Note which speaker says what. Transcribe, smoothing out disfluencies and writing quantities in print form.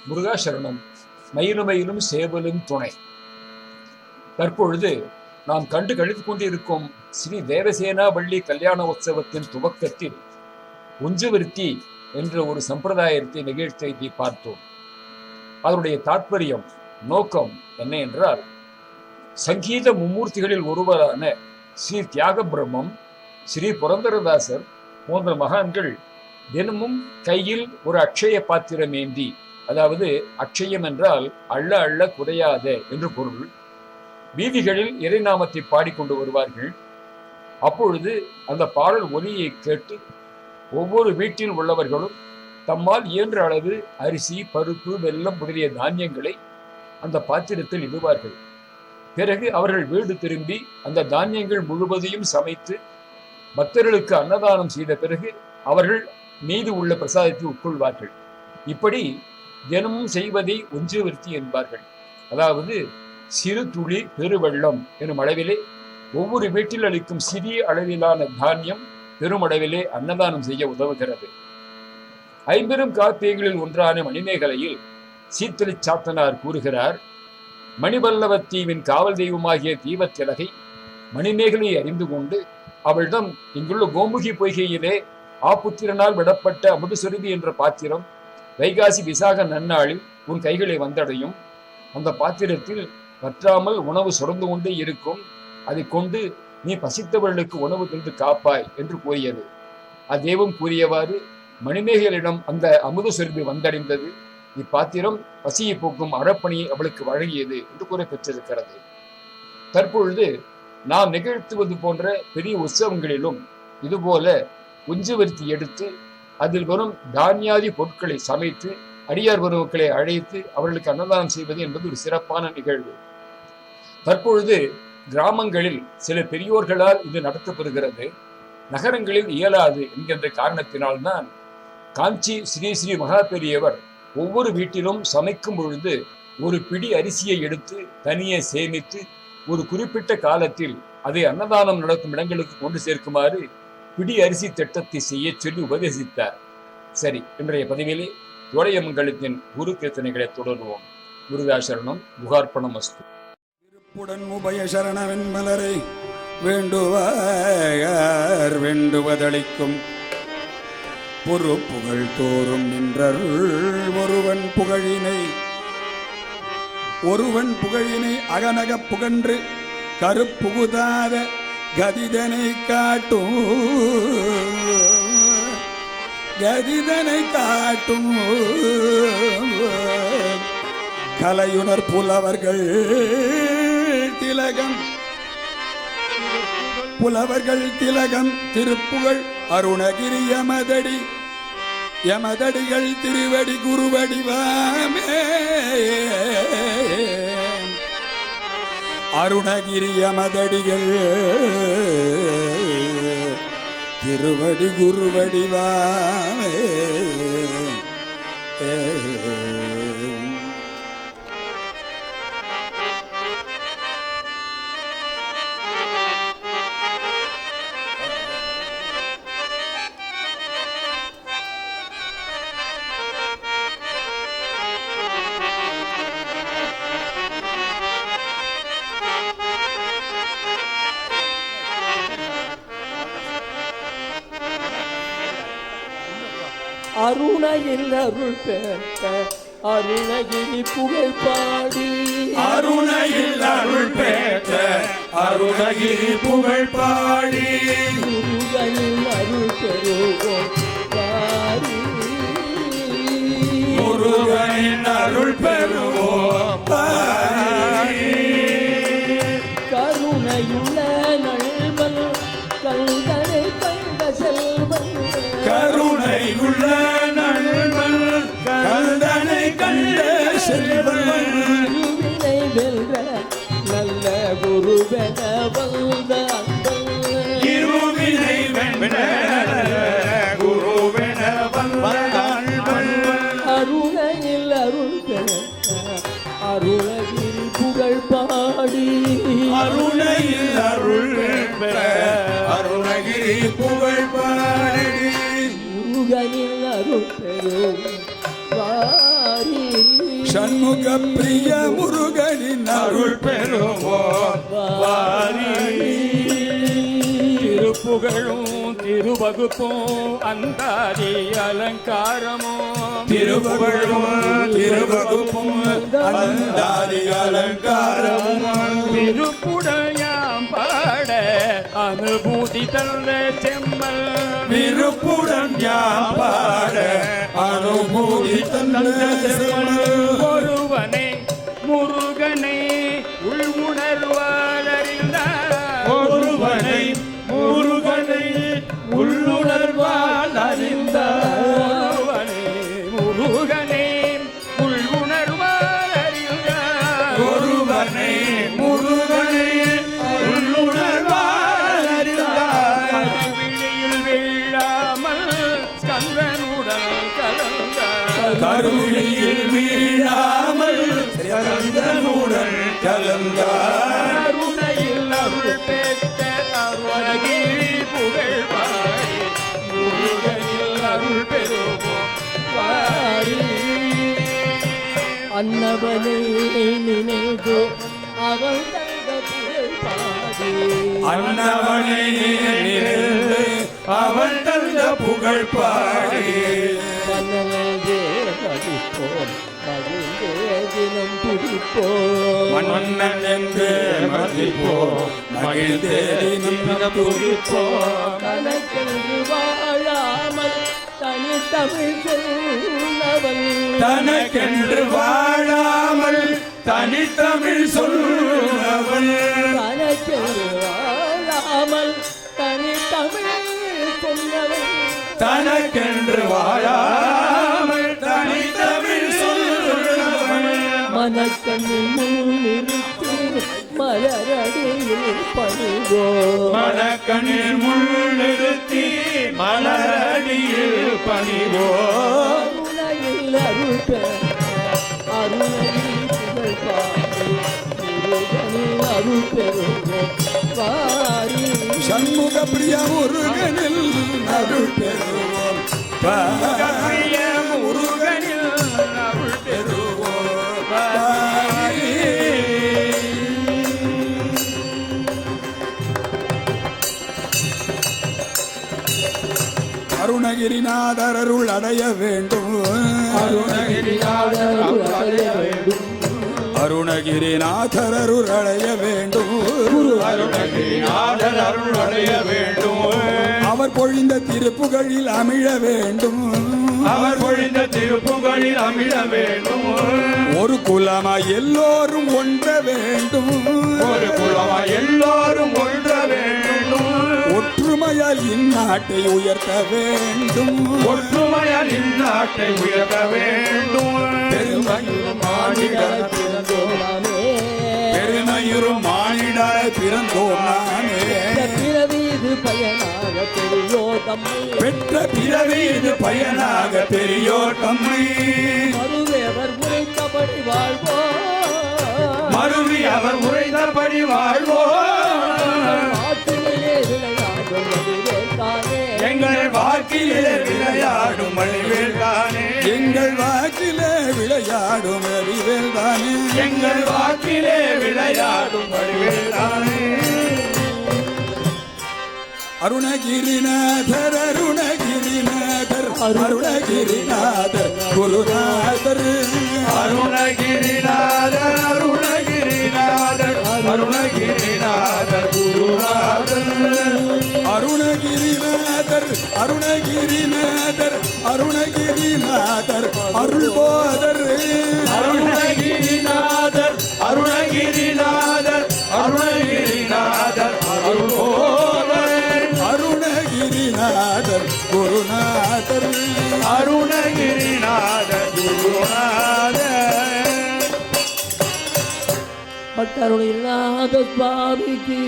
Speaker 1: முருகாசரணம். மயிலுமயிலும் சேவலும் துணை. தற்பொழுது நாம் கண்டு கழித்துக் கொண்டிருக்கும் ஸ்ரீ தேவசேனா வள்ளி கல்யாண உற்சவத்தின் துவக்கத்தில் உஞ்சவிருத்தி என்ற ஒரு சம்பிரதாயத்தை நிகழ்ச்சி பார்த்தோம். அதனுடைய தாற்பயம் நோக்கம் என்ன என்றால், சங்கீத மும்மூர்த்திகளில் ஒருவரான ஸ்ரீ தியாக பிரம்மம், ஸ்ரீ புரந்தரதாசர் போன்ற மகான்கள் தினமும் கையில் ஒரு அக்ஷய பாத்திரம் ஏந்தி, அதாவது அக்ஷயம் என்றால் அள்ள அள்ள குறையாத என்று பொருள், வீதிகளில் இறைநாமத்தை பாடிக்கொண்டு வருவார்கள். அப்பொழுது அந்த பாடல் ஒலியை கேட்டு ஒவ்வொரு வீட்டில் உள்ளவர்களும் தம்மால் இயன்ற அளவு அரிசி, பருப்பு, வெல்லம் முதலிய தானியங்களை அந்த பாத்திரத்தில் இடுவார்கள். பிறகு அவர்கள் வீடு திரும்பி அந்த தானியங்கள் முழுவதையும் சமைத்து பக்தர்களுக்கு அன்னதானம் செய்த பிறகு அவர்கள் மீது உள்ள பிரசாதத்தை உட்கொள்வார்கள். இப்படி தினமும் செய்வதை உஞ்சவிருத்தி என்பார்கள். அதாவது சிறு துளி பெருவெள்ளம் எனும் அளவிலே ஒவ்வொரு வீட்டில் அளிக்கும் சிறிய அளவிலான தானியம் பெருமளவிலே அன்னதானம் செய்ய உதவுகிறது. ஐம்பெரும் காப்பியங்களில் ஒன்றான மணிமேகலையில் சீத்தலி சாத்தனார் கூறுகிறார், மணிவல்லவத்தீவின் காவல் தெய்வமாகிய தீவத்திலகை மணிமேகலை அறிந்து கொண்டு அவளிடம், இங்குள்ள கோமுகி பொய்கையிலே ஆப்புத்திரனால் விடப்பட்ட அமுதசுரபி என்ற பாத்திரம் வைகாசி விசாக நன்னாளில் உன் கைகளை வந்தடையும். அந்த பாத்திரத்தில் வற்றாமல் உணவு சுரந்து கொண்டே இருக்கும். அதை கொண்டு நீ பசித்தவர்களுக்கு உணவு தந்து காப்பாய் என்று கூறியது. அதேவும் கூறியவாறு மணிமேகலிடம் அந்த அமுதசுரபி வந்தடைந்தது. இப்பாத்திரம் பசியை போக்கும் அறப்பணியை அவளுக்கு வழங்கியது என்று கூற பெற்றிருக்கிறது. தற்பொழுது நாம் நிகழ்த்துவது போன்ற பெரிய உற்சவங்களிலும் இதுபோல உஞ்சவருத்தி எடுத்து அதில் வரும் தானியாதி பொருட்களை சமைத்து அடியார் உறவுகளை அழைத்து அவர்களுக்கு அன்னதானம் செய்வது என்பது ஒரு சிறப்பான நிகழ்வு. தற்பொழுது கிராமங்களில் சில பெரியோர்களால் இது நடத்தப்படுகிறது. நகரங்களில் இயலாது என்கின்ற காரணத்தினால்தான் காஞ்சி ஸ்ரீ ஸ்ரீ மகா பெரியவர் ஒவ்வொரு வீட்டிலும் சமைக்கும் பொழுது ஒரு பிடி அரிசியை எடுத்து தனியே சேமித்து ஒரு குறிப்பிட்ட காலத்தில் அதை அன்னதானம் நடக்கும் இடங்களுக்கு கொண்டு சேர்க்குமாறு பிடி அரிசி திட்டத்தை செய்ய சொல்லி உபதேசித்தார். சரி, இன்றைய பதிவிலே தோடையமங்கலத்தின் குரு கீர்த்தனைகளை தொடருவோம். முருகாசரணம். குகார்ப்பணம் அஸ்து.
Speaker 2: திருப்புடன் உபய சரணவன் மலரை வேண்டுவார் வேண்டுவதளிக்கும் பொறுப்புகள் தோறும் நின்றருள் ஒருவன் புகழினை அகநக புகன்று கருப்புகுதாத கதிதனை காட்டும் கலையுணர் புலவர்கள் திலகம் திருப்புகழ் அருணகிரி யமதடிகள் திருவடி குருவடிவாமே அருணகிரி யமதடிகள் திருவடி குருவடிவாமே.
Speaker 3: அருணையில் அருள் பெற்ற அருணகிரி புகழ் பாடி
Speaker 2: அருணையில் அருள் பெற்ற அருணகிரி புகழ் பாடி
Speaker 3: முருகையில் அருள் பெறுவோம் பாடி
Speaker 2: முருகனின் அருள் பெறுவோம் பாடி
Speaker 3: கருணையுள்ள நல்வன் கல்தனை கண்ட செல்வன்
Speaker 2: கருணையுள்ள நண்பன் கல்தனை கண்ட செல்வன்
Speaker 3: குருவினை வெல்ற நல்ல குருவென வந்த
Speaker 2: இருவினை வென்ற குருவென வந்த
Speaker 3: அருணையில் அருள் பெற்ற அருணகிரி புகழ் பாடி
Speaker 2: அருணையில் அருள் பெற்ற அருணகிரி புகழ் பாடி
Speaker 3: முருகனில் அருள் பெறும் வாரி
Speaker 2: சண்முக பிரிய முருகனின் அருள் பெறுவோம்
Speaker 3: திருப்புகழும் திருவகுப்பும் அந்தாதி அலங்காரமும்
Speaker 2: திருப்புகழும் திருவகுப்பும் அந்தாதி அலங்காரமும்
Speaker 3: விருப்புடையாம் பாட அனுபூதி தந்த செம்மல்
Speaker 2: விருப்புடன் யாம் பாட அனுபூதி தந்த
Speaker 3: ஒருவனை முருகனை உள்வுணர்வால் அறிந்தார்
Speaker 2: ஒருவனை முருகனை உள்ளுணர்வால் அறிந்தார்
Speaker 3: ஒருவனை முருகனை உள்வுணர்வால் அறிந்தார்
Speaker 2: ஒருவனை முருகனை உள்ளுணர்வால் அறிந்தார்
Speaker 3: கருவிழியில் வீழாமல் ஸ்கந்தனுடன் கலந்தார்
Speaker 2: கருவிழியில் வீழாமல் கந்தனுடன் கலந்தார்
Speaker 3: கருணையில் அருள் பெற்ற அருணகிரி புகழ் பாடி முருகனில் அருள் பெறுவோம் பாடி அன்னவனை நினைந்து அவன் தந்த புகழ் பாடி
Speaker 2: அன்னவனை நினைந்து அவன் தந்த புகழ் பாடி
Speaker 3: மன்னனே மதிப்போம் மகிழ்ந்தே தினம் துடிப்போம்
Speaker 2: மன்னன் என்று மதிப்போம் மகிழ்ந்தே தினம் துதிப்போம்
Speaker 3: தனக்கென்று வாழாமல் தனித்தமிழ் சொன்னவன்
Speaker 2: தனக்கென்று வாழாமல் தனித்தமிழ் சொல்லுவன்
Speaker 3: தனக்கென்று வாழாமல் தனித்தமிழ் சொன்னவன்
Speaker 2: தனக்கென்று வாழாமல் தனித்தமிழ் சொல்லுவன்
Speaker 3: மனக்கண்ணில் முன்னிறுத்தி மலரடியில் பணிவோ
Speaker 2: மனக்கண்ணில் முள் நிறுத்தி மலரடியில் பணிவோ
Speaker 3: அருணையில் அருள் அருணையில் புகழ் பாடி முருகனில் அருள் பெறுவோம் பாரி
Speaker 2: சண்முக பிரிய முருகனில் அருள் பெறுவோம் பிரிய முருகனில் அருள் பெறுவோம் அருணகிரிநாதர் அருள் அடைய வேண்டும்
Speaker 3: அருணகிரிநாதர் அடைய வேண்டும்
Speaker 2: அருணகிரிநாதர் அருள் அடைய வேண்டும் அருணகிரிநாதர் அருள் அடைய வேண்டும் அவர் பொழிந்த திருப்புகழில் அமிழ வேண்டும் அவர் பொழிந்த திருப்புகழில் அமிழ வேண்டும் ஒரு குலமா எல்லோரும் ஒன்ற வேண்டும் ஒரு குலமா எல்லோரும் ஒன்ற வேண்டும் ஒற்றுமையால் இந்நாட்டை உயர்த்த வேண்டும் ஒற்றுமையால் இந்நாட்டை உயர்த்த வேண்டும் பெருமையுறும் மானிடர் பெருமையுறும் மானிடர் பிறந்தோம் நானே
Speaker 3: பிறவி இது பயனாக பெரியோர் தம்மை
Speaker 2: பெற்ற பிறவி இது பயனாக பெரியோர் தம்மை
Speaker 3: மறுவேவர் உரைத்தபடி வாழ்வோம்
Speaker 2: மறுவி அவர் உரைத்தபடி வாழ்வோம்
Speaker 3: ஆற்றிலே விளையாடும் வடிவேல்தானே
Speaker 2: எங்கள் வாக்கிலே விளையாடும் வடிவேல்தானே எங்கள் வாக்கிலே விளையாடும் வடிவேல்தானே எங்கள் வாக்கிலே விளையாடும் வடிவேல்தானே அருணகிரிநாதர் அருணகிரிநாதர் அருணகிரிநாதர் குருநாதர் அருணகிரிநாதர் அருணகிரிநாதர் அருணகிரிநாதர் குருநாதர் அருணகிரிநாதர் அருணகிரிநாதர் அருணகிரிநாதர் அருள்போதர் அருணகிரிநாதர் அருணகிரிநாதர் அருணகிரிநாதர் அருள்போதர் அருணகிரிநாதர் குருநாதர் அருணகிரிநாதர் குருநாதர்
Speaker 3: பட்டருள் இல்லாத சுவாமிக்கு